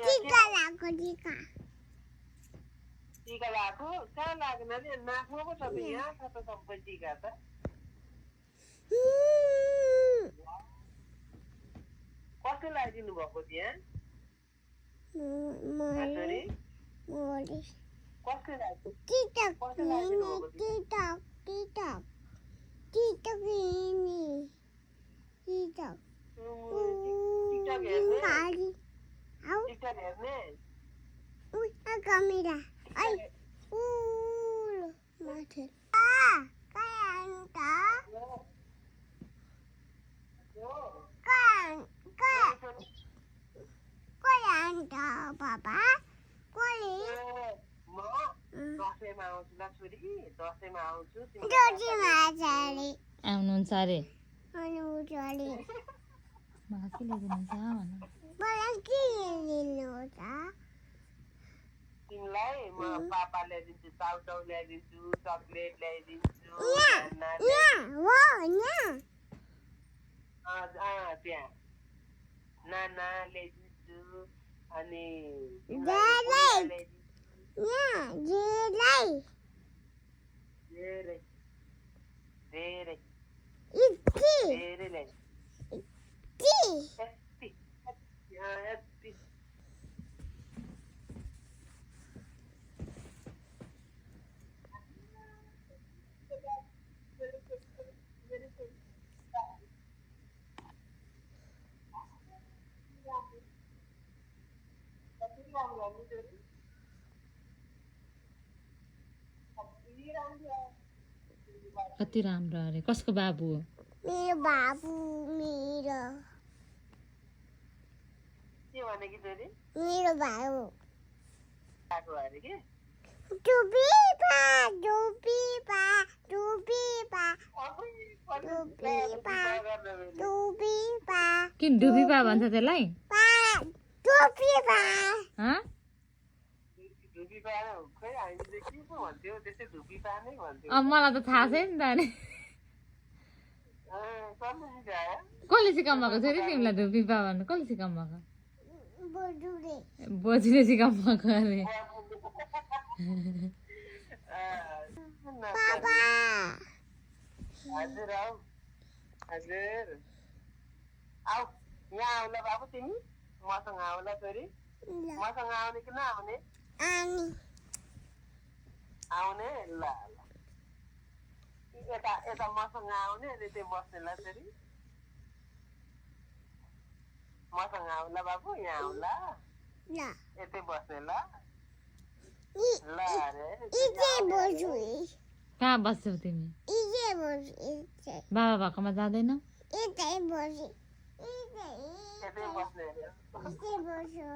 टीका लगाएको टीका टीका लगाएको कहाँ लाग्न नि नाकमा पो छ त यहाँ छ त सबै टीका त कसले लगाइदिनु भएको त्यहाँ मोरी कसले लगाइदिनु टिटक टिटक टिटक टिटक ini टिटक टिकटक हेर्ने टिकटक हेर्ने kamera ai mati kayanta papa koli दसैँमा आउँछु ल छोरी दसैँमा आउँछु आउनुहुन्छ अरे आउनुहुन्छ अरे मलाई के ल्याइदिनुहुन्छ भन मलाई के ल्याइदिनुहुन्छ तिमीलाई म पापा ल्याइदिन्छु चाउचाउ ल्याइदिन्छु चक्लेट ल्याइदिन्छु त्यहाँ नाना ल्याइदिन्छु अनि धेरै धेरै धेरै ल्याइदिन्छु कति राम्रो अरे कसको बाबु हो मेरो बाबु मेरो के भने कि छोरी मेरो बाबु आएको अरे के टुपी पा टुपी पा टुपी पा टुपी पा टुपी पा किन डुबीपा भन्छ त्यसलाई पा टुपी पा हँ धुपी पाएर खै हामीले के पो भन्थ्यौ त्यसै धुपी पा नै भन्थ्यौ अब मलाई त थाहा छैन त अनि कसले सिकायो कसले सिकाउनु भएको छोरी तिमीलाई डुबीपा भन्नु कसले सिकाउनु भएको बोजुले बोजूले सिकाउनु भएको अरे पापा हजुर आऊ हजुर आऊ यहाँ आऊ ल बाबु तिमी मसँग आऊ ल छोरी मसँग आउने कि नआउने अनि आउने ल ल यता यता मसँग आउने अनि त्यही बस्ने ल छोरी मसँग आऊ ल बाबु यहाँ आऊ ल यतै बस्ने ल ल अरे इजे बोजु कहाँ बस्छौ तिमी इजे बोजु इजे बाबा भएकोमा जाँदैन इजे बोजु इजे यतै बस्ने अरे इजे बोजु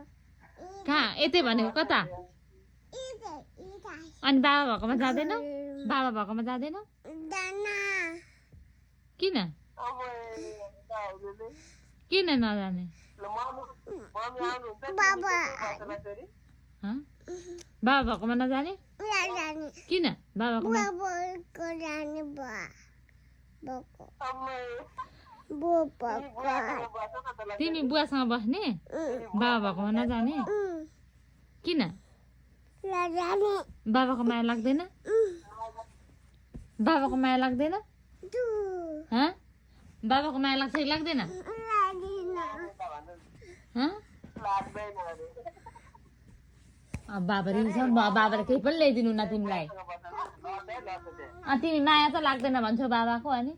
कहाँ यतै भनेको कता इजे इजे अनि बाबा भएकोमा जाँदैन बाबा भएकोमा जाँदैन दाना किन अब दाउले किन नजाने ल मम्मी आउनुहुन्छ बाबा छोरी हँ बाबा भएकोमा नजाने जाने किन बाबाकोमा बुवाको जाने बुवा बोको अम्मै बुवा बस न त ल तिमी बुवासँग बस्ने बाबा भएकोमा नजाने किन जाने बाबाको माया लाग्दैन बाबाको माया लाग्दैन तु हँ बाबाको माया लाग्छ कि लाग्दैन हँ लाग्दैन अरे अब बाबा रिन्छ बाबाले केही पनि ल्याइदिनु न तिमीलाई तिमी माया त लाग्दैन भन्छौ बाबाको अनि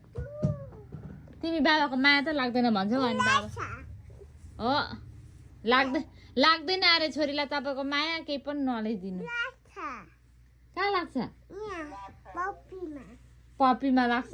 तिमी बाबाको माया त लाग्दैन भन्छौ अनि बाबा हो लाग्दैन अरे छोरीलाई तपाईँको माया केही पनि नल्याइदिनु कहाँ लाग्छ पपीमा लाग्छ